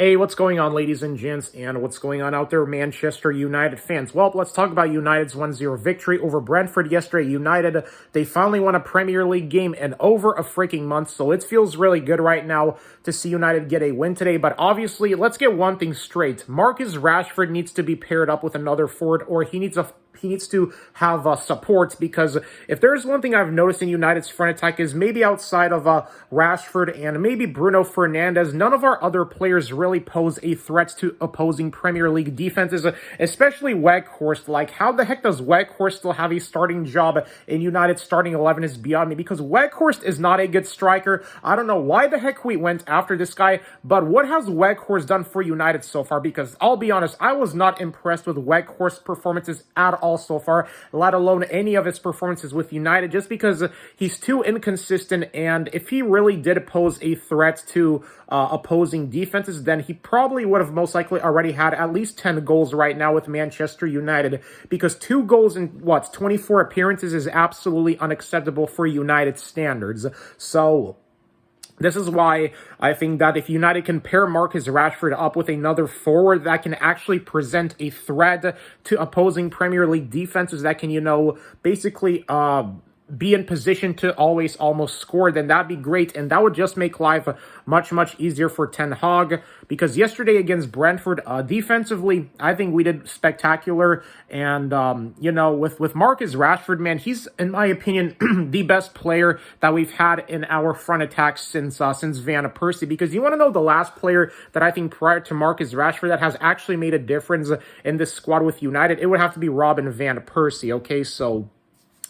Hey, what's going on, ladies and gents, and what's going on out there, Manchester United fans? Well, let's talk about United's 1-0 victory over Brentford yesterday. United, they finally won a Premier League game in over a freaking month, so it feels really good right now to see United get a win today. But obviously, let's get one thing straight. Marcus Rashford needs to be paired up with another forward, or he needs to have support, because if there's one thing I've noticed in United's front attack is maybe outside of Rashford and maybe Bruno Fernandes, none of our other players really pose a threat to opposing Premier League defenses, especially Weghorst. Like, how the heck does Weghorst still have a starting job in United's starting 11 is beyond me, because Weghorst is not a good striker. I don't know why the heck we went after this guy, but what has Weghorst done for United so far? Because I'll be honest, I was not impressed with Weghorst's performances at all so far, let alone any of his performances with United, just because he's too inconsistent. And if he really did pose a threat to opposing defenses, then he probably would have most likely already had at least 10 goals right now with Manchester United, because 2 goals in 24 appearances is absolutely unacceptable for United standards. So this is why I think that if United can pair Marcus Rashford up with another forward that can actually present a threat to opposing Premier League defenses that can, basically be in position to always almost score, then that'd be great. And that would just make life much, much easier for Ten Hag, because yesterday against Brentford, defensively, I think we did spectacular. And, with Marcus Rashford, man, he's, in my opinion, the best player that we've had in our front attack since Van Persie. Because you want to know the last player that I think prior to Marcus Rashford that has actually made a difference in this squad with United, it would have to be Robin Van Persie, okay? So,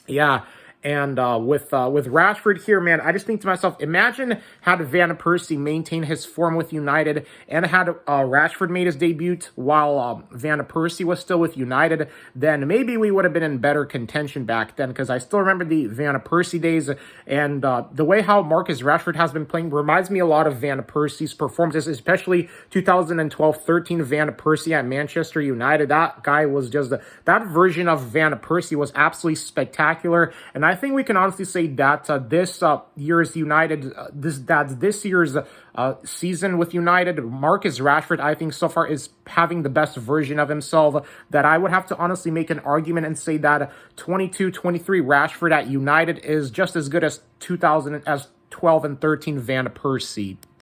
yeah. And with Rashford here, man, I just think to myself, imagine had Van Persie maintained his form with United and had Rashford made his debut while Van Persie was still with United, then maybe we would have been in better contention back then, because I still remember the Van Persie days, and the way how Marcus Rashford has been playing reminds me a lot of Van Persie's performances, especially 2012-13 Van Persie at Manchester United. That guy was just, that version of Van Persie was absolutely spectacular. And I think we can honestly say that this year's United, this year's season with United, Marcus Rashford, I think so far is having the best version of himself. That I would have to honestly make an argument and say that 22-23 Rashford at United is just as good as 2012 and 13 Van Persie.